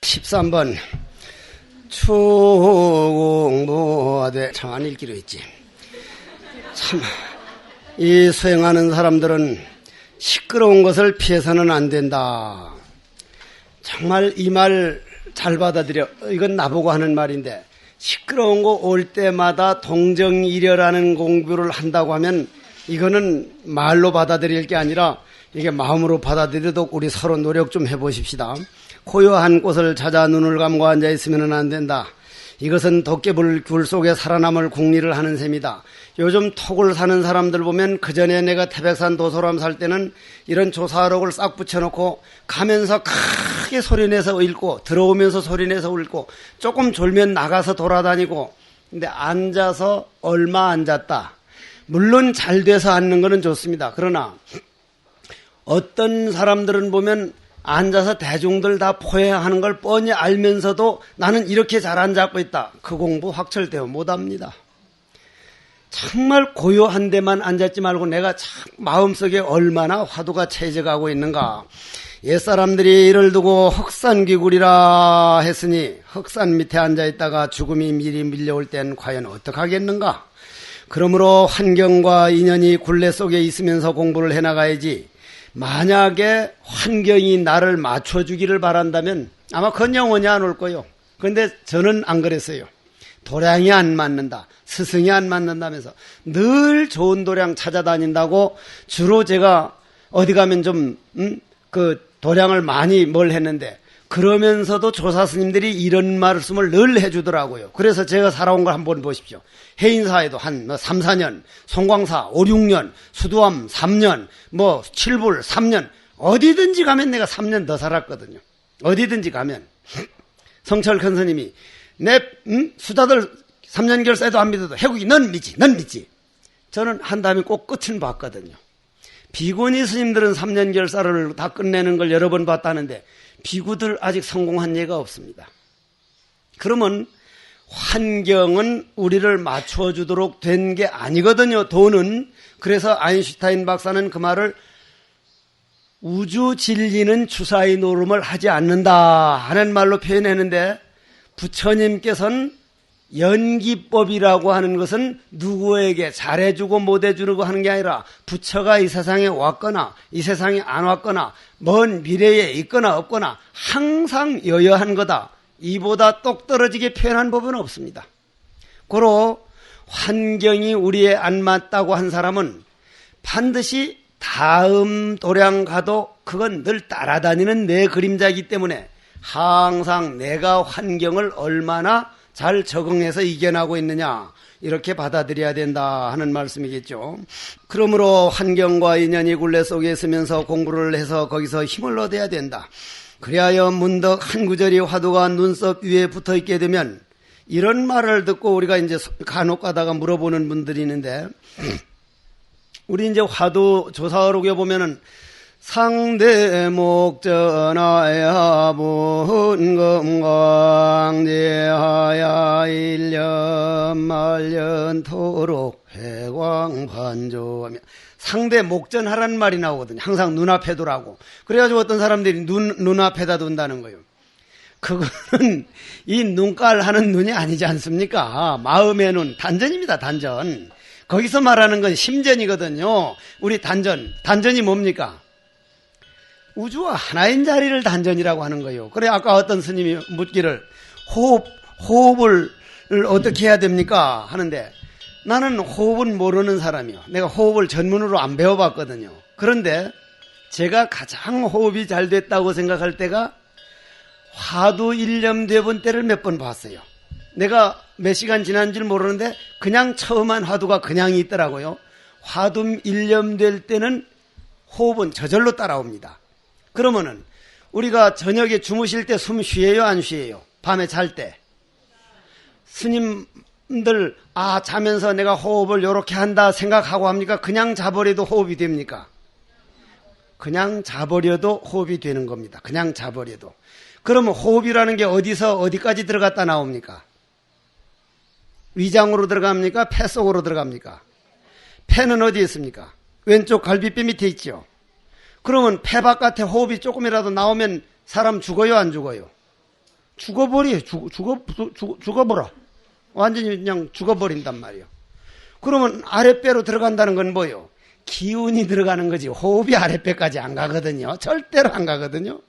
(13번) 추공무하되 참 안 읽기로 했지. 참, 이 수행하는 사람들은 시끄러운 것을 피해서는 안 된다. 정말 이 말 잘 받아들여. 이건 나보고 하는 말인데, 시끄러운 거 올 때마다 동정이려라는 공부를 한다고 하면 이거는 말로 받아들일 게 아니라 이게 마음으로 받아들이도록 우리 서로 노력 좀 해보십시다. 고요한 곳을 찾아 눈을 감고 앉아있으면 안 된다. 이것은 도깨불 굴 속에 살아남을 궁리를 하는 셈이다. 요즘 톡을 사는 사람들 보면 그전에 내가 태백산 도소람 살 때는 이런 조사록을 싹 붙여놓고 가면서 크게 소리내서 읽고 들어오면서 소리내서 읽고 조금 졸면 나가서 돌아다니고, 근데 앉아서 얼마 앉았다. 물론 잘 돼서 앉는 거는 좋습니다. 그러나 어떤 사람들은 보면 앉아서 대중들 다 포회하는 걸 뻔히 알면서도 나는 이렇게 잘 앉았고 있다. 그 공부 확철되어 못합니다. 정말 고요한 데만 앉았지 말고 내가 참 마음속에 얼마나 화두가 채져가고 있는가. 옛사람들이 이를 두고 흑산귀굴이라 했으니 흑산 밑에 앉아있다가 죽음이 미리 밀려올 땐 과연 어떡하겠는가. 그러므로 환경과 인연이 굴레 속에 있으면서 공부를 해나가야지. 만약에 환경이 나를 맞춰주기를 바란다면 아마 그건 영원히 안 올 거요. 그런데 저는 안 그랬어요. 도량이 안 맞는다, 스승이 안 맞는다면서 늘 좋은 도량 찾아다닌다고 주로 제가 어디 가면 좀 그 도량을 많이 뭘 했는데, 그러면서도 조사 스님들이 이런 말씀을 늘 해주더라고요. 그래서 제가 살아온 걸 한번 보십시오. 해인사에도 한 3, 4년, 송광사 5, 6년, 수두암 3년, 뭐 칠불 3년, 어디든지 가면 내가 3년 더 살았거든요. 어디든지 가면. 성철 큰 스님이 내 수다들 3년 결사에도 안 믿어도 해국이 넌 믿지, 넌 믿지. 저는 한 다음에 꼭 끝은 봤거든요. 비구니 스님들은 3년 결사를 다 끝내는 걸 여러 번 봤다는데 비구들 아직 성공한 예가 없습니다. 그러면 환경은 우리를 맞춰주도록 된 게 아니거든요. 돈은. 그래서 아인슈타인 박사는 그 말을 우주 진리는 주사위 노름을 하지 않는다 하는 말로 표현했는데, 부처님께서는 연기법이라고 하는 것은 누구에게 잘해주고 못해주고 하는 게 아니라 부처가 이 세상에 왔거나 이 세상에 안 왔거나 먼 미래에 있거나 없거나 항상 여여한 거다. 이보다 똑 떨어지게 표현한 법은 없습니다. 고로 환경이 우리에 안 맞다고 한 사람은 반드시 다음 도량 가도 그건 늘 따라다니는 내 그림자이기 때문에 항상 내가 환경을 얼마나 잘 적응해서 이겨나고 있느냐, 이렇게 받아들여야 된다 하는 말씀이겠죠. 그러므로 환경과 인연이 굴레 속에 있으면서 공부를 해서 거기서 힘을 얻어야 된다. 그리하여 문득 한 구절이 화두가 눈썹 위에 붙어 있게 되면, 이런 말을 듣고 우리가 이제 간혹 가다가 물어보는 분들이 있는데, 우리 이제 화두 조사록에 보면은 상대 목전하야 분금광대하야 일년 말년토록 해광반조하며 상대 목전하라는 말이 나오거든요. 항상 눈앞에 두라고. 그래가지고 어떤 사람들이 눈앞에다 둔다는 거예요. 그거는 이 눈깔 하는 눈이 아니지 않습니까? 마음의 눈, 단전입니다. 단전. 거기서 말하는 건 심전이거든요. 우리 단전이 뭡니까? 우주와 하나인 자리를 단전이라고 하는 거예요. 그래 아까 어떤 스님이 묻기를 호흡을 어떻게 해야 됩니까? 하는데 나는 호흡은 모르는 사람이요. 내가 호흡을 전문으로 안 배워봤거든요. 그런데 제가 가장 호흡이 잘 됐다고 생각할 때가 화두 일념되본 때를 몇 번 봤어요. 내가 몇 시간 지난 줄 모르는데 그냥 처음 한 화두가 그냥 있더라고요. 화두 일념될 때는 호흡은 저절로 따라옵니다. 그러면은 우리가 저녁에 주무실 때 숨 쉬어요, 안 쉬어요? 밤에 잘 때. 스님들 자면서 내가 호흡을 요렇게 한다 생각하고 합니까? 그냥 자버려도 호흡이 됩니까? 그냥 자버려도 호흡이 되는 겁니다. 그냥 자버려도. 그러면 호흡이라는 게 어디서 어디까지 들어갔다 나옵니까? 위장으로 들어갑니까? 폐 속으로 들어갑니까? 폐는 어디에 있습니까? 왼쪽 갈비뼈 밑에 있죠. 그러면 폐 바깥에 호흡이 조금이라도 나오면 사람 죽어요, 안 죽어요? 죽어버려. 죽어버려. 완전히 그냥 죽어버린단 말이에요. 그러면 아랫배로 들어간다는 건 뭐예요? 기운이 들어가는 거지. 호흡이 아랫배까지 안 가거든요. 절대로 안 가거든요.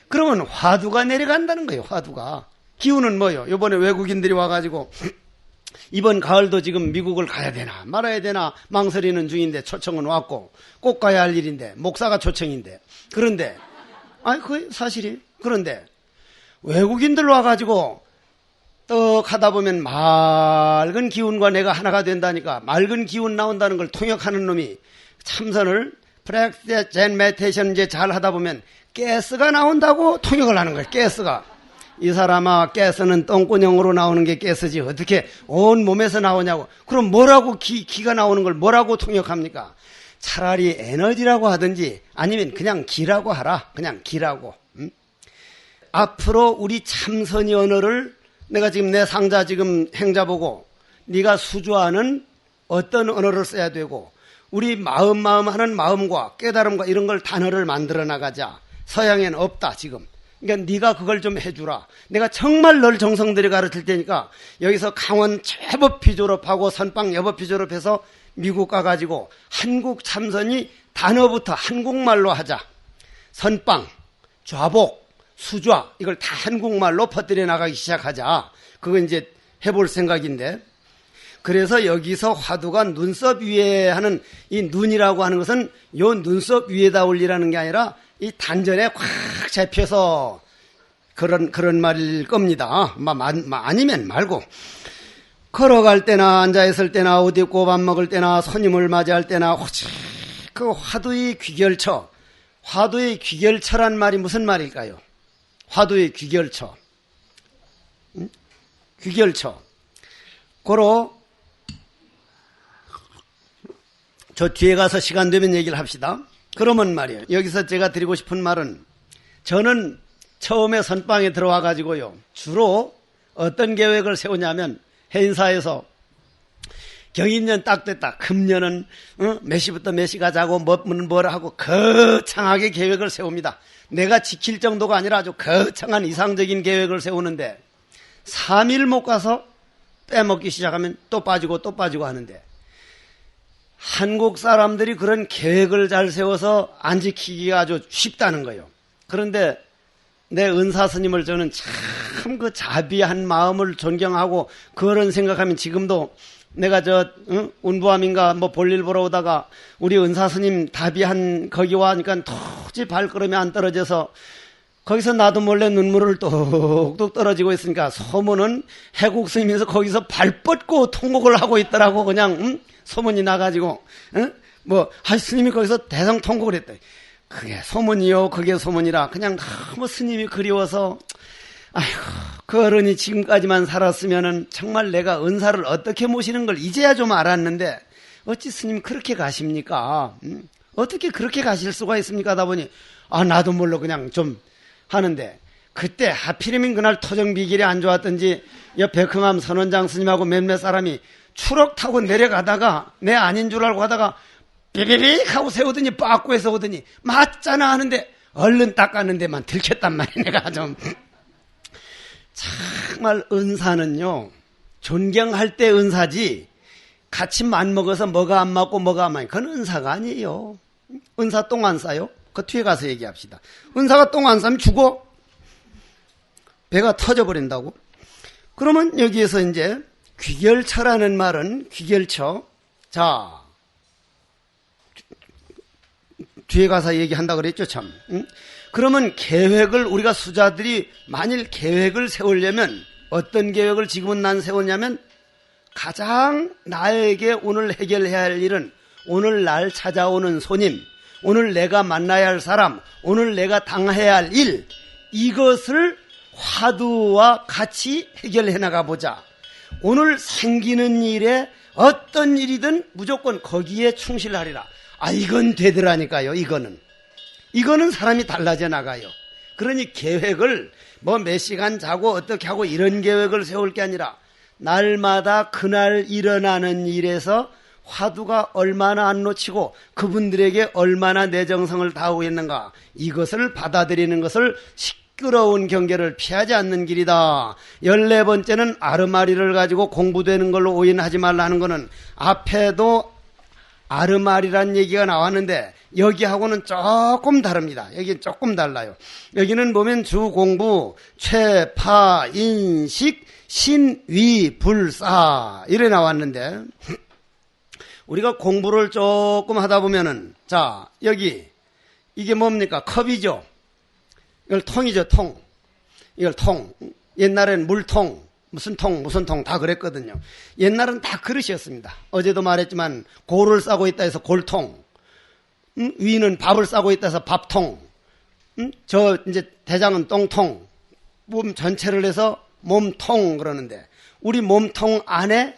그러면 화두가 내려간다는 거예요. 화두가. 기운은 뭐예요? 이번에 외국인들이 와가지고 이번 가을도 지금 미국을 가야 되나 말아야 되나 망설이는 중인데 초청은 왔고 꼭 가야 할 일인데 목사가 초청인데 그런데 그게 사실이. 그런데 외국인들 와가지고 떡 하다 보면 맑은 기운과 내가 하나가 된다니까 맑은 기운 나온다는 걸 통역하는 놈이 참선을 프랙티스 젠 메디테이션 이제 잘 하다 보면 가스가 나온다고 통역을 하는 거예요. 가스가. 이 사람아 가스는 똥구녕으로 나오는 게 가스지 어떻게 온 몸에서 나오냐고. 그럼 뭐라고 기가 나오는 걸 뭐라고 통역합니까? 차라리 에너지라고 하든지 아니면 그냥 기라고 하라. 그냥 기라고. 앞으로 우리 참선이 언어를 내가 지금 내 상자 지금 행자 보고 네가 수조하는 어떤 언어를 써야 되고 우리 마음 하는 마음과 깨달음과 이런 걸 단어를 만들어 나가자. 서양에는 없다 지금. 그러니까 네가 그걸 좀 해주라. 내가 정말 널 정성 들여 가르칠 테니까 여기서 강원 제법피 졸업하고 선빵 여법피 졸업해서 미국 가가지고 한국 참선이 단어부터 한국말로 하자. 선빵, 좌복, 수좌 이걸 다 한국말로 퍼뜨려 나가기 시작하자. 그거 이제 해볼 생각인데 그래서 여기서 화두가 눈썹 위에 하는 이 눈이라고 하는 것은 요 눈썹 위에다 올리라는 게 아니라 이 단전에 꽉 잡혀서 그런 말일 겁니다. 아니면 말고 걸어갈 때나 앉아있을 때나 어디 있고 밥 먹을 때나 손님을 맞이할 때나 오직 그 화두의 귀결처. 화두의 귀결처란 말이 무슨 말일까요? 화두의 귀결처. 귀결처. 고로 저 뒤에 가서 시간 되면 얘기를 합시다. 그러면 말이에요. 여기서 제가 드리고 싶은 말은 저는 처음에 선방에 들어와 가지고요. 주로 어떤 계획을 세우냐면 해인사에서 경인년 딱 됐다. 금년은 몇 시부터 몇 시 가자고 뭘 하고 거창하게 계획을 세웁니다. 내가 지킬 정도가 아니라 아주 거창한 이상적인 계획을 세우는데 3일 못 가서 빼먹기 시작하면 또 빠지고 하는데 한국 사람들이 그런 계획을 잘 세워서 안 지키기가 아주 쉽다는 거예요. 그런데 내 은사 스님을 저는 참 그 자비한 마음을 존경하고 그런 생각하면 지금도 내가 운부함인가 볼일 보러 오다가 우리 은사 스님 다비한 거기 와니까 도저히 발걸음이 안 떨어져서 거기서 나도 몰래 눈물을 뚝뚝 떨어지고 있으니까 소문은 해국 스님에서 거기서 발 뻗고 통곡을 하고 있더라고. 그냥 소문이 나가지고 스님이 거기서 대성 통곡을 했다. 그게 소문이요. 그게 소문이라 그냥 너무 스님이 그리워서 아이고 그 어른이 지금까지만 살았으면은 정말 내가 은사를 어떻게 모시는 걸 이제야 좀 알았는데 어찌 스님 그렇게 가십니까? 어떻게 그렇게 가실 수가 있습니까? 하다 보니 나도 몰라 그냥 좀 하는데 그때 하필이면 그날 토정비길이 안 좋았던지 옆에 백흥암 선원장 스님하고 몇몇 사람이 추럭 타고 내려가다가 내 아닌 줄 알고 하다가 삐비빅 하고 세우더니 빠꾸에서 오더니 맞잖아 하는데 얼른 닦았는 데만 들켰단 말이야. 내가 좀 정말 은사는요 존경할 때 은사지 같이 맘먹어서 뭐가 안 맞고 뭐가 안 맞고 그건 은사가 아니에요. 은사 똥 안 싸요? 그 뒤에 가서 얘기합시다. 은사가 똥 안 싸면 죽어. 배가 터져버린다고. 그러면 여기에서 이제 귀결처라는 말은 귀결처. 자, 뒤에 가서 얘기한다 그랬죠, 참. 그러면 계획을 우리가 수자들이 만일 계획을 세우려면 어떤 계획을 지금은 난 세웠냐면 가장 나에게 오늘 해결해야 할 일은 오늘 날 찾아오는 손님, 오늘 내가 만나야 할 사람, 오늘 내가 당해야 할 일, 이것을 화두와 같이 해결해 나가보자. 오늘 생기는 일에 어떤 일이든 무조건 거기에 충실하리라. 이건 되더라니까요. 이거는 이거는 사람이 달라져 나가요. 그러니 계획을 뭐 몇 시간 자고 어떻게 하고 이런 계획을 세울 게 아니라 날마다 그날 일어나는 일에서 화두가 얼마나 안 놓치고 그분들에게 얼마나 내 정성을 다하고 있는가, 이것을 받아들이는 것을 시끄러운 경계를 피하지 않는 길이다. 14번째는 아르마리를 가지고 공부되는 걸로 오인하지 말라는 것은 앞에도 아르마리란 얘기가 나왔는데 여기하고는 조금 다릅니다. 여기는 조금 달라요. 여기는 보면 주공부, 최파, 인식, 신위, 불사 이래 나왔는데 우리가 공부를 조금 하다 보면은, 자, 여기, 이게 뭡니까? 컵이죠? 이걸 통이죠, 통. 이걸 통. 옛날엔 물통, 무슨 통 다 그랬거든요. 옛날은 다 그릇이었습니다. 어제도 말했지만, 골을 싸고 있다 해서 골통. 위는 밥을 싸고 있다 해서 밥통. 이제 대장은 똥통. 몸 전체를 해서 몸통 그러는데, 우리 몸통 안에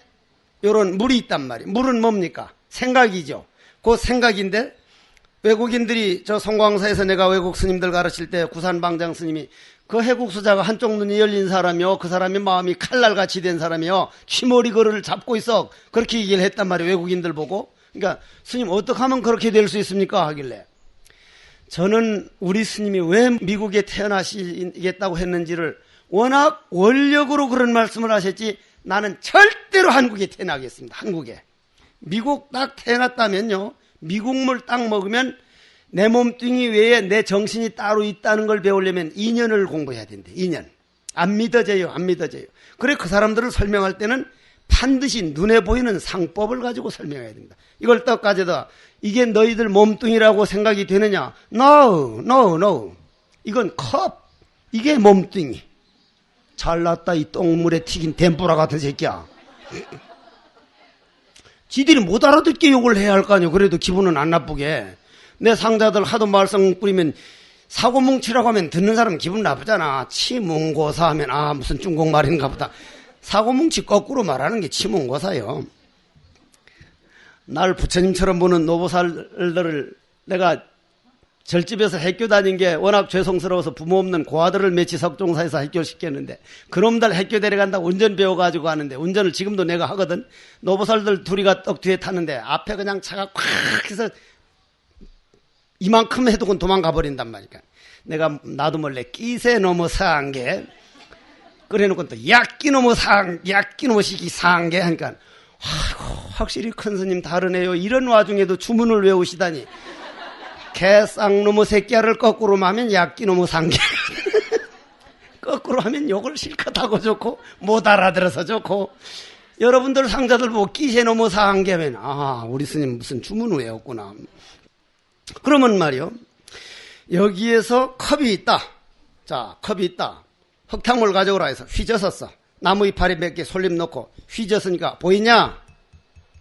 요런 물이 있단 말이에요. 물은 뭡니까? 생각이죠. 그 생각인데 외국인들이 저 송광사에서 내가 외국 스님들 가르칠 때 구산방장 스님이 그 해국수자가 한쪽 눈이 열린 사람이요, 그 사람이 마음이 칼날같이 된 사람이요, 취머리거를 잡고 있어, 그렇게 얘기를 했단 말이에요. 외국인들 보고. 그러니까 스님 어떻게 하면 그렇게 될 수 있습니까? 하길래 저는 우리 스님이 왜 미국에 태어나시겠다고 했는지를 워낙 원력으로 그런 말씀을 하셨지, 나는 절대로 한국에 태어나겠습니다. 한국에. 미국 딱 태어났다면요, 미국물 딱 먹으면 내 몸뚱이 외에 내 정신이 따로 있다는 걸 배우려면 2년을 공부해야 된대. 2년. 안 믿어져요. 안 믿어져요. 그래 그 사람들을 설명할 때는 반드시 눈에 보이는 상법을 가지고 설명해야 됩니다. 이걸 딱 가져다 이게 너희들 몸뚱이라고 생각이 되느냐? No, no, no. 이건 컵. 이게 몸뚱이. 잘났다 이 똥물에 튀긴 덴뿌라 같은 새끼야. 지들이 못 알아듣게 욕을 해야 할 거 아니야. 그래도 기분은 안 나쁘게. 내 상자들 하도 말썽 뿌리면 사고뭉치라고 하면 듣는 사람 기분 나쁘잖아. 치문고사 하면 아 무슨 중국말인가 보다. 사고뭉치 거꾸로 말하는 게 치문고사요. 날 부처님처럼 보는 노보살들을 내가 절집에서 학교 다닌 게 워낙 죄송스러워서 부모 없는 고아들을 매치 석종사에서 학교 시켰는데 그놈들 학교 데려간다고 운전 배워가지고 하는데 운전을 지금도 내가 하거든. 노보살들 둘이가 떡 뒤에 탔는데 앞에 그냥 차가 콱 해서 이만큼 해도 도망가 버린단 말이야. 내가 나도 몰래 끼세 넘어 상게 그래놓고 또 약기 넘어 약기 넘어 시기 상게 하니까 확실히 큰 스님 다르네요. 이런 와중에도 주문을 외우시다니. 개쌍놈의 새끼야를 거꾸로 하면 약기놈의 상개. 거꾸로 하면 욕을 실컷 하고 좋고 못 알아들어서 좋고. 여러분들 상자들 보고 끼새놈의 상개면 아 우리 스님 무슨 주문을 외웠구나. 그러면 말이요, 여기에서 컵이 있다. 자, 컵이 있다. 흙탕물 가져오라 해서 휘젓었어. 나무 이파리 몇 개 솔림 넣고 휘젓으니까 보이냐?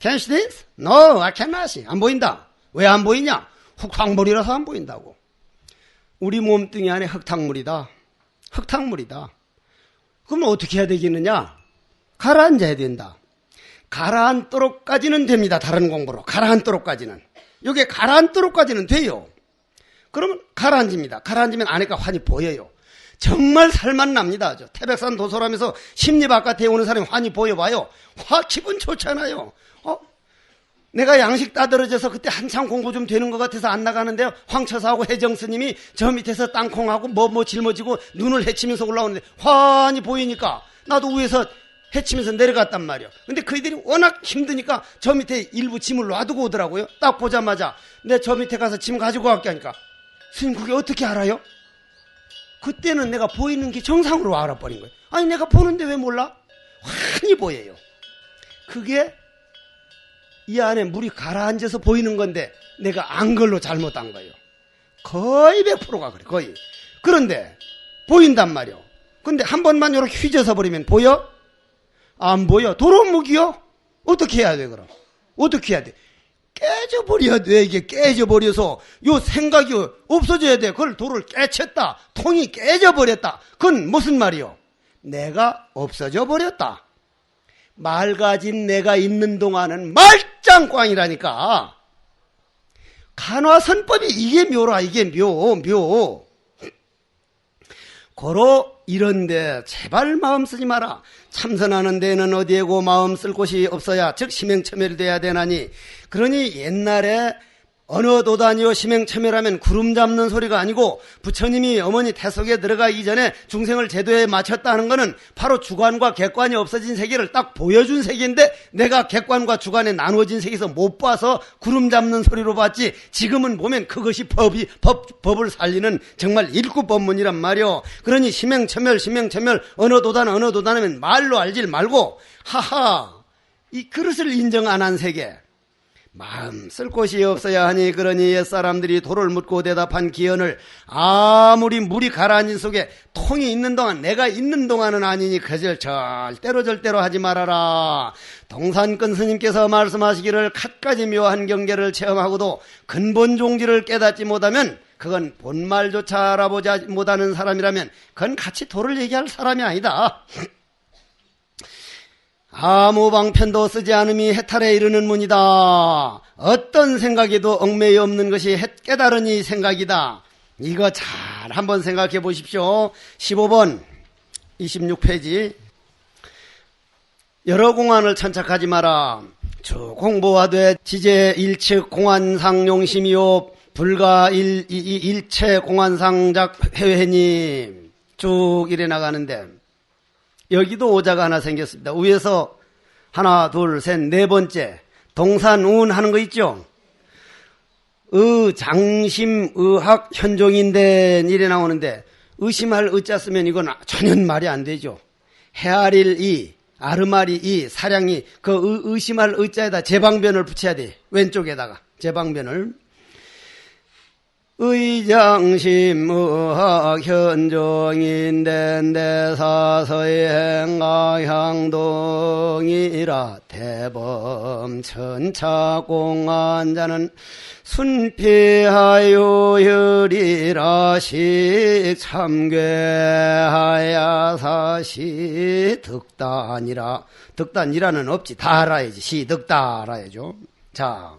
Can you see this? No, I cannot see. 안 보인다. 왜 안 보이냐? 흙탕물이라서 안 보인다고. 우리 몸뚱이 안에 흙탕물이다. 흙탕물이다. 그러면 어떻게 해야 되겠느냐? 가라앉아야 된다. 가라앉도록까지는 됩니다. 다른 공부로. 가라앉도록까지는. 이게 가라앉도록까지는 돼요. 그러면 가라앉습니다. 가라앉으면 안에가 환히 보여요. 정말 살만 납니다. 태백산 도솔하면서 심리 바깥에 오는 사람이 환히 보여봐요. 기분 좋잖아요. 내가 양식 따들어져서 그때 한참 공부 좀 되는 것 같아서 안 나가는데요. 황처사하고 혜정스님이 저 밑에서 땅콩하고 뭐 짊어지고 눈을 헤치면서 올라오는데 환히 보이니까 나도 위에서 헤치면서 내려갔단 말이에요. 근데 그이들이 워낙 힘드니까 저 밑에 일부 짐을 놔두고 오더라고요. 딱 보자마자 내 저 밑에 가서 짐 가지고 갈게 하니까 스님 그게 어떻게 알아요? 그때는 내가 보이는 게 정상으로 알아버린 거예요. 아니 내가 보는데 왜 몰라? 환히 보여요. 그게 이 안에 물이 가라앉아서 보이는 건데 내가 안 걸로 잘못한 거예요. 거의 100%가 그래. 거의. 그런데 보인단 말이요. 근데 한 번만 이렇게 휘져서 버리면 보여? 안 보여. 도로묵이요? 어떻게 해야 돼 그럼? 어떻게 해야 돼? 깨져버려야 돼. 이게 깨져버려서 요 생각이 없어져야 돼. 그걸 돌을 깨쳤다. 통이 깨져버렸다. 그건 무슨 말이요? 내가 없어져 버렸다. 맑아진 내가 있는 동안은 말짱꽝이라니까. 간화선법이 이게 묘라. 이게 묘. 고로 이런데 제발 마음 쓰지 마라. 참선하는 데는 어디에고 마음 쓸 곳이 없어야 즉 심행처멸돼야 되나니. 그러니 옛날에 어느 도단이요 심행처멸하면 구름 잡는 소리가 아니고 부처님이 어머니 태속에 들어가기 전에 중생을 제도에 맞췄다 하는 것은 바로 주관과 객관이 없어진 세계를 딱 보여준 세계인데 내가 객관과 주관에 나누어진 세계에서 못 봐서 구름 잡는 소리로 봤지. 지금은 보면 그것이 법을 살리는 정말 일구법문이란 말이요. 그러니 심행처멸 어느 도단 하면 말로 알질 말고 하하 이 그릇을 인정 안 한 세계. 마음 쓸 곳이 없어야 하니 그러니 옛사람들이 돌을 묻고 대답한 기언을 아무리 물이 가라앉은 속에 통이 있는 동안 내가 있는 동안은 아니니 그절 절대로 하지 말아라. 동산근 스님께서 말씀하시기를 갖가지 묘한 경계를 체험하고도 근본 종지를 깨닫지 못하면 그건 본말조차 알아보지 못하는 사람이라면 그건 같이 도를 얘기할 사람이 아니다. 아무 방편도 쓰지 않음이 해탈에 이르는 문이다. 어떤 생각에도 얽매여 없는 것이 깨달으니 생각이다. 이거 잘 한번 생각해 보십시오. 15번 26페이지. 여러 공안을 천착하지 마라. 주 공부하되 지제 일측 공안상 용심이요 불가 일체 공안상작 회회님 쭉 이래 나가는데 여기도 오자가 하나 생겼습니다. 위에서 하나, 둘, 셋, 네 번째 동산운 하는 거 있죠. 장심, 의학, 현종인데 이래 나오는데 의심할 의자 쓰면 이건 전혀 말이 안 되죠. 헤아릴 이, 아르마리 이, 사량이 그 의심할 의자에다 제방변을 붙여야 돼. 왼쪽에다가 제방변을. 의장심 의학 현종인데 사서의 행가향동이라 대범 천차공안자는 순피하여 혈이라식 참괴하야 사시 득단이라는 없지. 다 알아야지. 시득다 알아야죠. 자,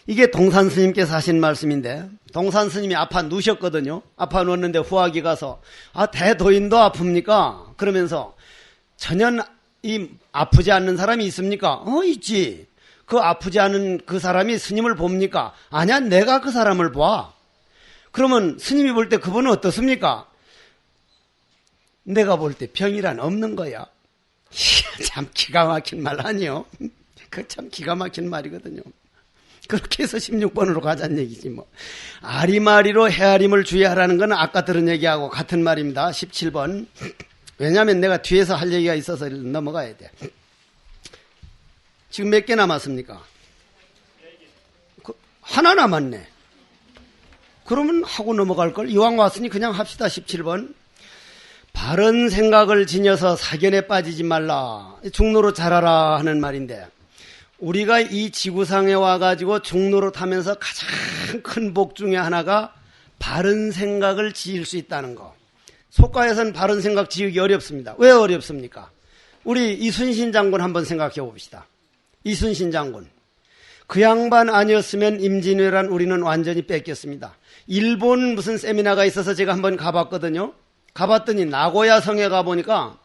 이게 동산 스님께서 하신 말씀인데 동산 스님이 아파 누셨거든요. 아파 누웠는데 후학이 가서 대도인도 아픕니까? 그러면서 전혀 이 아프지 않는 사람이 있습니까? 있지. 그 아프지 않은 그 사람이 스님을 봅니까? 아니야, 내가 그 사람을 봐. 그러면 스님이 볼 때 그분은 어떻습니까? 내가 볼 때 병이란 없는 거야. 참 기가 막힌 말 아니요? 그 참 기가 막힌 말이거든요. 그렇게 해서 16번으로 가자는 얘기지 뭐. 아리마리로 헤아림을 주의하라는 건 아까 들은 얘기하고 같은 말입니다. 17번. 왜냐하면 내가 뒤에서 할 얘기가 있어서 넘어가야 돼. 지금 몇 개 남았습니까? 하나 남았네. 그러면 하고 넘어갈 걸. 이왕 왔으니 그냥 합시다. 17번. 바른 생각을 지녀서 사견에 빠지지 말라. 중로로 자라라 하는 말인데 우리가 이 지구상에 와가지고 중로로 타면서 가장 큰 복 중에 하나가 바른 생각을 지을 수 있다는 거. 속가에서는 바른 생각 지으기 어렵습니다. 왜 어렵습니까? 우리 이순신 장군 한번 생각해 봅시다. 이순신 장군. 그 양반 아니었으면 임진왜란 우리는 완전히 뺏겼습니다. 일본 무슨 세미나가 있어서 제가 한번 가봤거든요. 가봤더니 나고야 성에 가보니까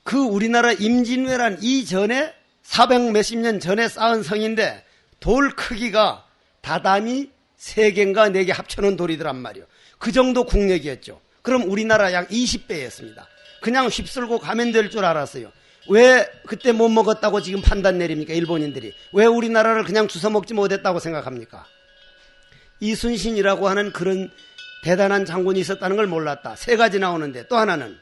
그 우리나라 임진왜란 이전에 400 몇십 년 전에 쌓은 성인데 돌 크기가 다단히 3개인가 4개 합쳐놓은 돌이더란 말이요. 그 정도 국력이었죠. 그럼 우리나라 약 20배였습니다. 그냥 휩쓸고 가면 될 줄 알았어요. 왜 그때 못 먹었다고 지금 판단 내립니까? 일본인들이. 왜 우리나라를 그냥 주워먹지 못했다고 생각합니까? 이순신이라고 하는 그런 대단한 장군이 있었다는 걸 몰랐다. 3가지 나오는데 또 하나는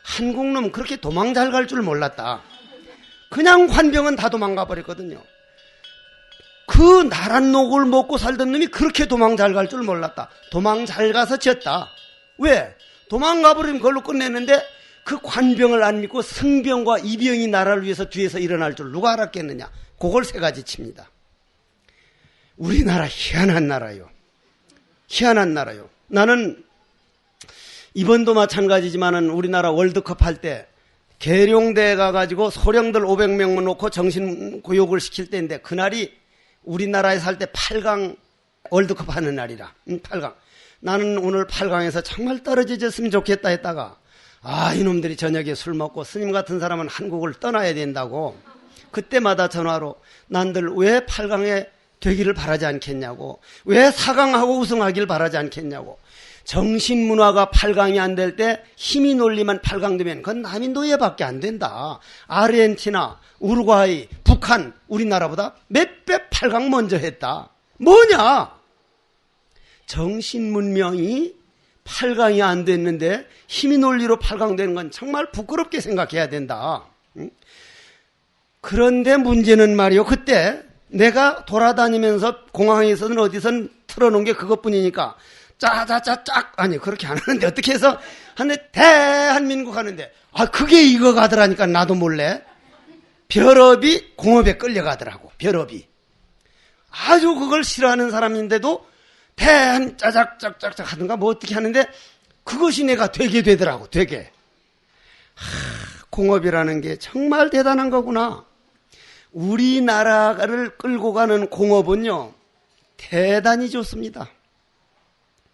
한국놈 그렇게 도망 잘 갈 줄 몰랐다. 그냥 환병은 다 도망가 버렸거든요. 그 나란 녹을 먹고 살던 놈이 그렇게 도망 잘 갈 줄 몰랐다. 도망 잘 가서 졌다. 왜? 도망가 버리면 그걸로 끝냈는데 그 관병을 안 믿고 승병과 이병이 나라를 위해서 뒤에서 일어날 줄 누가 알았겠느냐. 그걸 3가지 칩니다. 우리나라 희한한 나라요. 희한한 나라요. 나는 이번도 마찬가지지만은 우리나라 월드컵 할 때 계룡대에 가가지고 소령들 500명만 놓고 정신교육을 시킬 때인데 그날이 우리나라에 살 때 8강 월드컵 하는 날이라. 8강. 나는 오늘 8강에서 정말 떨어지셨으면 좋겠다 했다가 이놈들이 저녁에 술 먹고 스님 같은 사람은 한국을 떠나야 된다고 그때마다 전화로 난들 왜 8강에 되기를 바라지 않겠냐고, 왜 4강하고 우승하기를 바라지 않겠냐고. 정신문화가 8강이 안 될 때 힘이 논리만 8강 되면 그건 남인 노예밖에 안 된다. 아르헨티나, 우루과이, 북한 우리나라보다 몇 배 8강 먼저 했다. 뭐냐? 정신문명이 8강이 안 됐는데 힘이 논리로 8강 되는 건 정말 부끄럽게 생각해야 된다. 그런데 문제는 말이요, 그때 내가 돌아다니면서 공항에서든 어디선 틀어놓은 게 그것뿐이니까 짜자자짝 아니 그렇게 안 하는데 어떻게 해서 하는데 대한민국 하는데 그게 이거 가더라니까 나도 몰래 벼럽이 공업에 끌려가더라고. 벼럽이 아주 그걸 싫어하는 사람인데도 대한 짜작짝짝짝 하든가 뭐 어떻게 하는데 그것이 내가 되게 되더라고. 되게 공업이라는 게 정말 대단한 거구나. 우리나라를 끌고 가는 공업은요 대단히 좋습니다.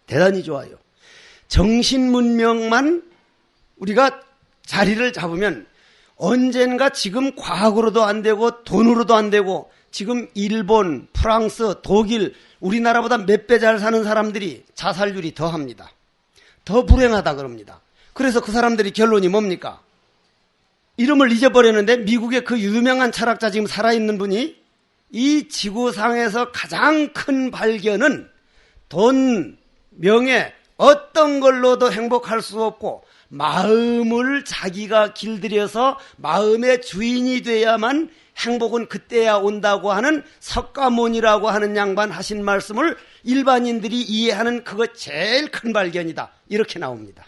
대단히 좋아요. 정신문명만 우리가 자리를 잡으면 언젠가 지금 과학으로도 안 되고 돈으로도 안 되고 지금 일본, 프랑스, 독일 우리나라보다 몇 배 잘 사는 사람들이 자살률이 더 합니다. 더 불행하다 그럽니다. 그래서 그 사람들이 결론이 뭡니까? 이름을 잊어버렸는데 미국의 그 유명한 철학자 지금 살아있는 분이 이 지구상에서 가장 큰 발견은 돈, 명예, 어떤 걸로도 행복할 수 없고 마음을 자기가 길들여서 마음의 주인이 돼야만 행복은 그때야 온다고 하는 석가모니라고 하는 양반 하신 말씀을 일반인들이 이해하는 그거 제일 큰 발견이다. 이렇게 나옵니다.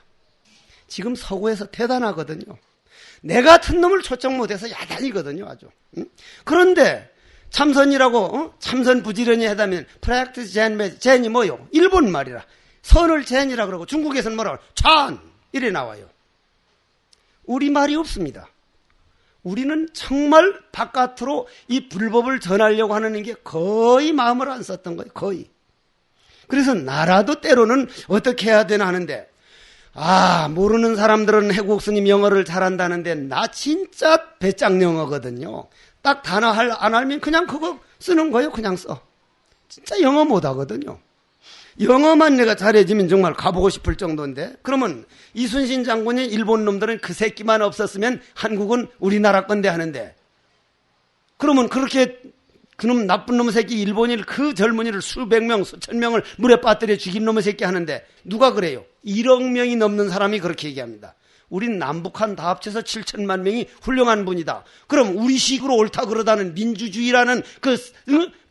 지금 서구에서 대단하거든요. 내 같은 놈을 초청 못해서 야단이거든요. 아주. 그런데 참선이라고 참선 부지런히 하다면 프랙티스 젠이 뭐요? 일본 말이라. 선을 젠이라 그러고 중국에서는 뭐라고? 찬 이래 나와요. 우리말이 없습니다. 우리는 정말 바깥으로 이 불법을 전하려고 하는 게 거의 마음을 안 썼던 거예요. 거의. 그래서 나라도 때로는 어떻게 해야 되나 하는데 모르는 사람들은 해국 스님 영어를 잘한다는데 나 진짜 배짱 영어거든요. 딱 단어 안 알면 그냥 그거 쓰는 거예요. 그냥 써. 진짜 영어 못하거든요. 영어만 내가 잘해지면 정말 가보고 싶을 정도인데 그러면 이순신 장군이 일본 놈들은 그 새끼만 없었으면 한국은 우리나라 건데 하는데 그러면 그렇게 그놈 나쁜 놈의 새끼 일본인 그 젊은이를 수백 명 수천 명을 물에 빠뜨려 죽인 놈의 새끼 하는데 누가 그래요? 1억 명이 넘는 사람이 그렇게 얘기합니다. 우린 남북한 다 합쳐서 7천만 명이 훌륭한 분이다. 그럼 우리식으로 옳다 그러다는 민주주의라는 그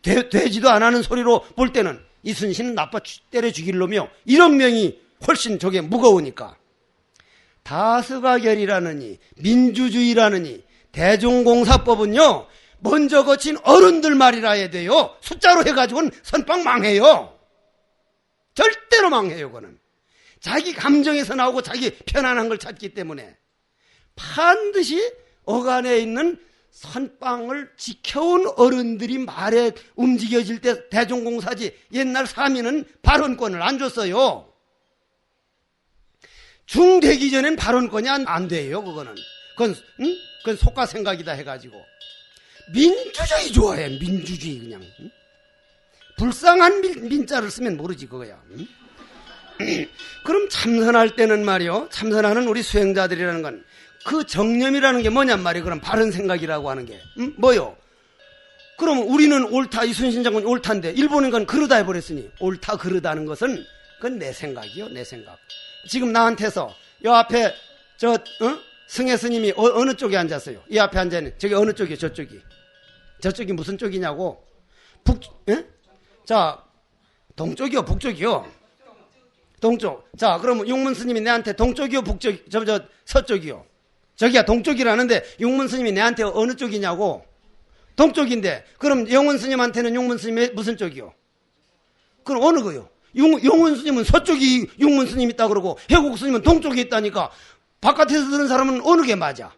되지도 않는 소리로 볼 때는 이순신은 나빠 때려 죽일 놈이요. 1억 명이 훨씬 저게 무거우니까. 다스가결이라느니 민주주의라느니 대종공사법은요. 먼저 거친 어른들 말이라 해야 돼요. 숫자로 해가지고는 선빵 망해요. 절대로 망해요. 그거는. 자기 감정에서 나오고 자기 편안한 걸 찾기 때문에 반드시 어간에 있는 선빵을 지켜온 어른들이 말에 움직여질 때 대종공사지 옛날 사민은 발언권을 안 줬어요. 중 되기 전엔 발언권이 안 돼요. 그거는. 그건 속가 생각이다 해가지고. 민주주의 좋아해. 민주주의 그냥. 불쌍한 민자를 쓰면 모르지 그거야. 그럼 참선할 때는 말이요. 참선하는 우리 수행자들이라는 건 그 정념이라는 게 뭐냔 말이에요. 그럼 바른 생각이라고 하는 게. 뭐요? 그럼 우리는 옳다. 이순신 장군이 옳다인데 일본인 건 그러다 해버렸으니 옳다 그러다는 것은 그건 내 생각이요. 내 생각. 지금 나한테서 요 앞에 승혜 스님이 어느 쪽에 앉았어요? 이 앞에 앉아있는 저기 어느 쪽이에요? 저쪽이 무슨 쪽이냐고. 자 동쪽이요? 북쪽이요? 동쪽. 자 그러면 용문 스님이 내한테 동쪽이요? 북쪽? 서쪽이요? 저기야 동쪽이라는데 용문 스님이 내한테 어느 쪽이냐고. 동쪽인데 그럼 용문 스님한테는 용문 스님이 무슨 쪽이요? 그럼 어느 거요? 용문 스님은 서쪽이 용문 스님 있다 그러고 해국 스님은 동쪽에 있다니까 바깥에서 드는 사람은 어느 게 맞아?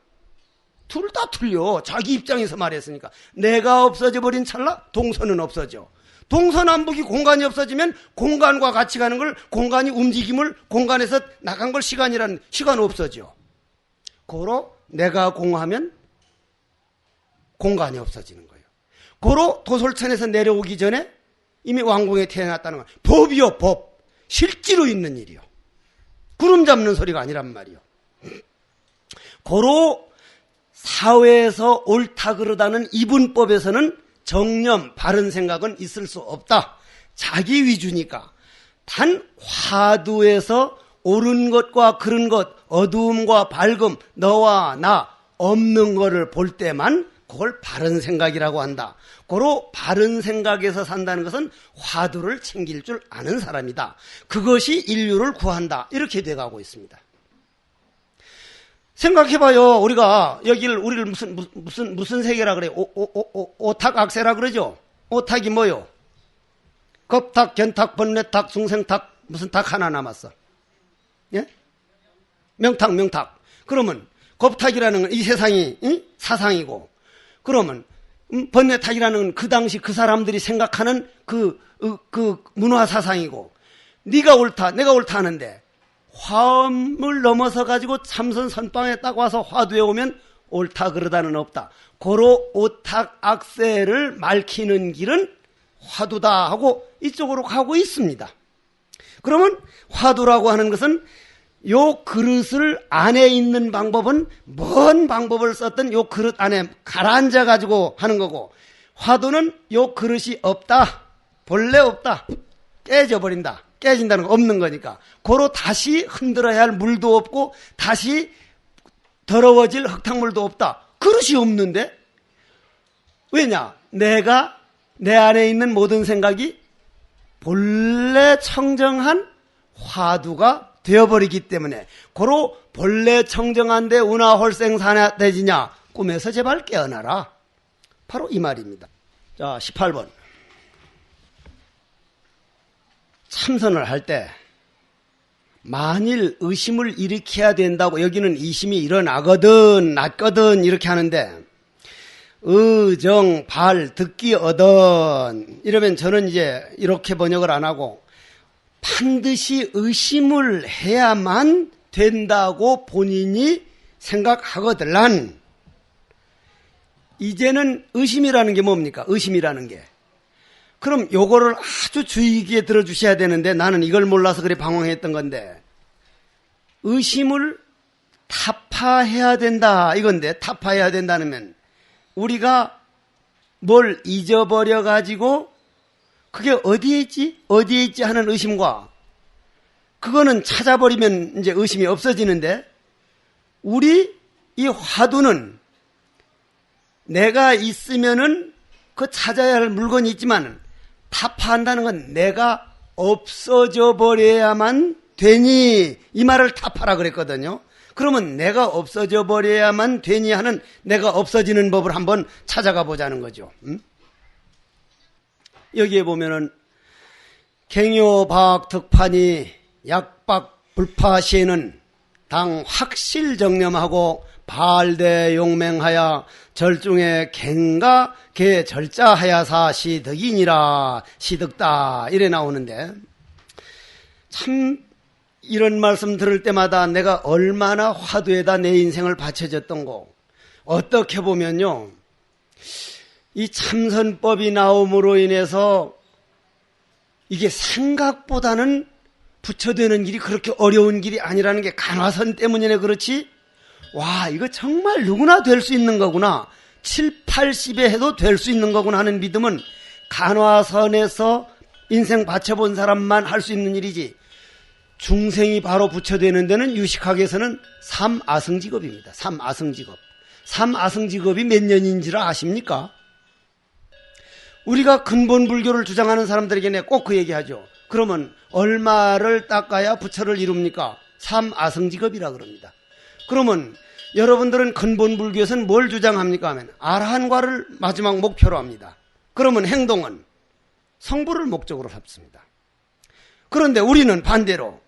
둘 다 틀려. 자기 입장에서 말했으니까. 내가 없어져 버린 찰나 동서는 없어져. 동서남북이 공간이 없어지면 공간과 같이 가는 걸, 공간이 움직임을, 공간에서 나간 걸 시간이라는, 시간 없어져. 고로 내가 공하면 공간이 없어지는 거예요. 고로 도솔천에서 내려오기 전에 이미 왕궁에 태어났다는 건 법이요, 법. 실제로 있는 일이요. 구름 잡는 소리가 아니란 말이요. 고로 사회에서 옳다 그르다는 이분법에서는 정념, 바른 생각은 있을 수 없다. 자기 위주니까. 단 화두에서 옳은 것과 그른 것, 어두움과 밝음, 너와 나 없는 거를 볼 때만 그걸 바른 생각이라고 한다. 고로 바른 생각에서 산다는 것은 화두를 챙길 줄 아는 사람이다. 그것이 인류를 구한다. 이렇게 돼가고 있습니다. 생각해봐요. 우리가 우리를 무슨 세계라 그래요? 오탁악세라 그러죠? 오탁이 뭐요? 겁탁, 견탁, 번뇌탁, 숭생탁, 무슨 탁 하나 남았어? 예? 명탁. 그러면 겁탁이라는 건 이 세상이 사상이고, 그러면 번뇌탁이라는 건 그 당시 그 사람들이 생각하는 그 문화 사상이고, 네가 옳다, 내가 옳다 하는데 화음을 넘어서 가지고 참선 선방에 딱 와서 화두에 오면 옳다 그러다는 없다. 고로 오탁악세를 말키는 길은 화두다 하고 이쪽으로 가고 있습니다. 그러면 화두라고 하는 것은 요 그릇을 안에 있는 방법은 뭔 방법을 썼든 요 그릇 안에 가라앉아 가지고 하는 거고, 화두는 요 그릇이 없다, 본래 없다, 깨져버린다. 깨진다는 거 없는 거니까. 고로 다시 흔들어야 할 물도 없고 다시 더러워질 흙탕물도 없다. 그릇이 없는데? 왜냐? 내가 내 안에 있는 모든 생각이 본래 청정한 화두가 되어버리기 때문에, 고로 본래 청정한데 운하홀생사냐대지냐, 꿈에서 제발 깨어나라. 바로 이 말입니다. 자, 18번. 참선을 할 때 만일 의심을 일으켜야 된다고, 여기는 이심이 일어나거든 났거든 이렇게 하는데, 의정 발 듣기 얻은 이러면 저는 이제 이렇게 번역을 안 하고 반드시 의심을 해야만 된다고 본인이 생각하거들란, 이제는 의심이라는 게 뭡니까? 의심이라는 게. 그럼 요거를 아주 주의 깊게 들어주셔야 되는데, 나는 이걸 몰라서 그래 방황했던 건데, 의심을 타파해야 된다 이건데, 타파해야 된다면 우리가 뭘 잊어버려 가지고 그게 어디에 있지 하는 의심과, 그거는 찾아버리면 이제 의심이 없어지는데, 우리 이 화두는 내가 있으면은 그 찾아야 할 물건이 있지만, 타파한다는 건 내가 없어져 버려야만 되니, 이 말을 타파라 그랬거든요. 그러면 내가 없어져 버려야만 되니 하는, 내가 없어지는 법을 한번 찾아가 보자는 거죠. 여기에 보면은 갱요박 득판이 약박 불파시에는 당 확실 정념하고 발대 용맹하여 절중에 갱가 개 절자하야사 시득이니라, 시득다 이래 나오는데, 참 이런 말씀 들을 때마다 내가 얼마나 화두에다 내 인생을 바쳐졌던고. 어떻게 보면요, 이 참선법이 나옴으로 인해서 이게 생각보다는 부처되는 길이 그렇게 어려운 길이 아니라는 게 간화선 때문이네. 그렇지? 와, 이거 정말 누구나 될 수 있는 거구나, 7, 80에 해도 될 수 있는 거구나 하는 믿음은 간화선에서 인생 바쳐본 사람만 할 수 있는 일이지, 중생이 바로 부처되는 데는 유식학에서는 삼아승직업입니다. 삼아승직업. 삼아승직업이 몇 년인지를 아십니까? 우리가 근본 불교를 주장하는 사람들에게 꼭 그 얘기하죠. 그러면 얼마를 닦아야 부처를 이룹니까? 삼아승직업이라 그럽니다. 그러면 여러분들은 근본 불교에서는 뭘 주장합니까 하면 아라한과를 마지막 목표로 합니다. 그러면 행동은 성부를 목적으로 삼습니다. 그런데 우리는 반대로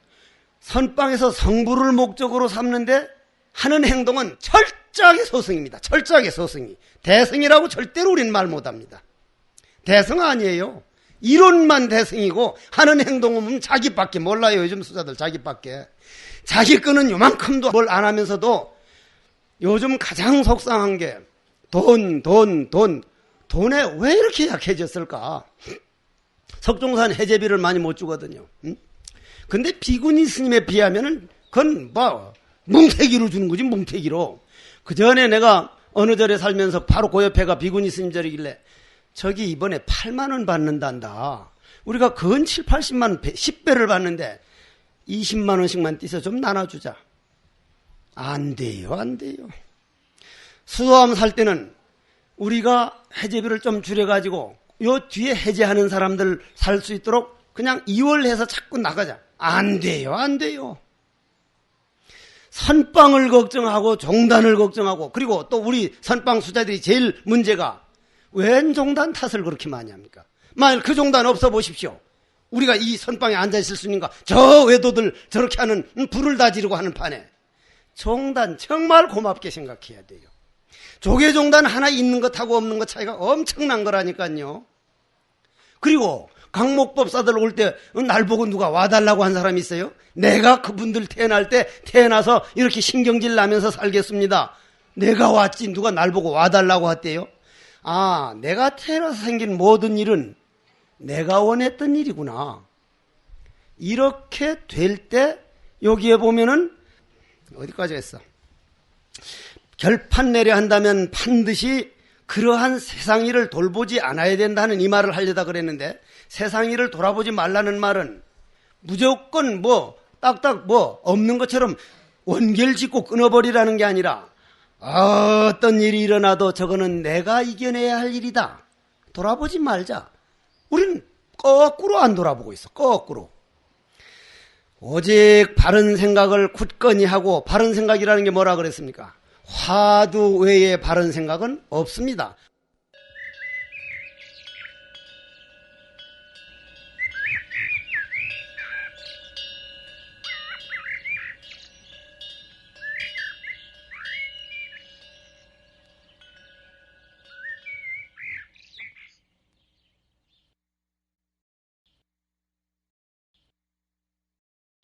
선방에서 성부를 목적으로 삼는데 하는 행동은 철저하게 소승입니다. 철저하게 소승이. 대승이라고 절대로 우리는 말 못합니다. 대승 아니에요. 이론만 대승이고 하는 행동은 자기밖에 몰라요. 요즘 수자들 자기밖에. 자기 거는 요만큼도 뭘 안 하면서도 요즘 가장 속상한 게 돈에 왜 이렇게 약해졌을까? 석종산 해제비를 많이 못 주거든요. 근데 비구니 스님에 비하면은 그건 뭐 뭉태기로 주는 거지, 뭉태기로. 그 전에 내가 어느 절에 살면서 바로 그 옆에가 비구니 스님 절이길래 저기 이번에 8만 원 받는단다. 우리가 근 7, 80만 원, 10배를 받는데 20만 원씩만 띄서 좀 나눠주자. 안 돼요, 안 돼요. 수도암 살 때는 우리가 해제비를 좀 줄여가지고 요 뒤에 해제하는 사람들 살 수 있도록 그냥 2월 해서 자꾸 나가자. 안 돼요, 안 돼요. 선빵을 걱정하고 종단을 걱정하고 그리고 또 우리 선빵 수자들이 제일 문제가 웬 종단 탓을 그렇게 많이 합니까? 만일 그 종단 없어 보십시오. 우리가 이 선빵에 앉아있을 수 있는가? 저 외도들 저렇게 하는 불을 다 지르고 하는 판에 종단 정말 고맙게 생각해야 돼요. 조계종단 하나 있는 것하고 없는 것 차이가 엄청난 거라니까요. 그리고 강목법사들 올 때 날 보고 누가 와달라고 한 사람이 있어요? 내가 그분들 태어날 때 태어나서 이렇게 신경질 나면서 살겠습니다. 내가 왔지 누가 날 보고 와달라고 했대요? 아, 내가 태어나서 생긴 모든 일은 내가 원했던 일이구나. 이렇게 될 때 여기에 보면은 어디까지 했어? 결판 내려 한다면 반드시 그러한 세상 일을 돌보지 않아야 된다는 이 말을 하려다 그랬는데 세상 일을 돌아보지 말라는 말은 무조건 딱딱 없는 것처럼 원결 짓고 끊어버리라는 게 아니라 어떤 일이 일어나도 저거는 내가 이겨내야 할 일이다. 돌아보지 말자. 우리는 거꾸로 안 돌아보고 있어. 거꾸로. 오직 바른 생각을 굳건히 하고 바른 생각이라는 게 뭐라 그랬습니까? 화두 외에 바른 생각은 없습니다.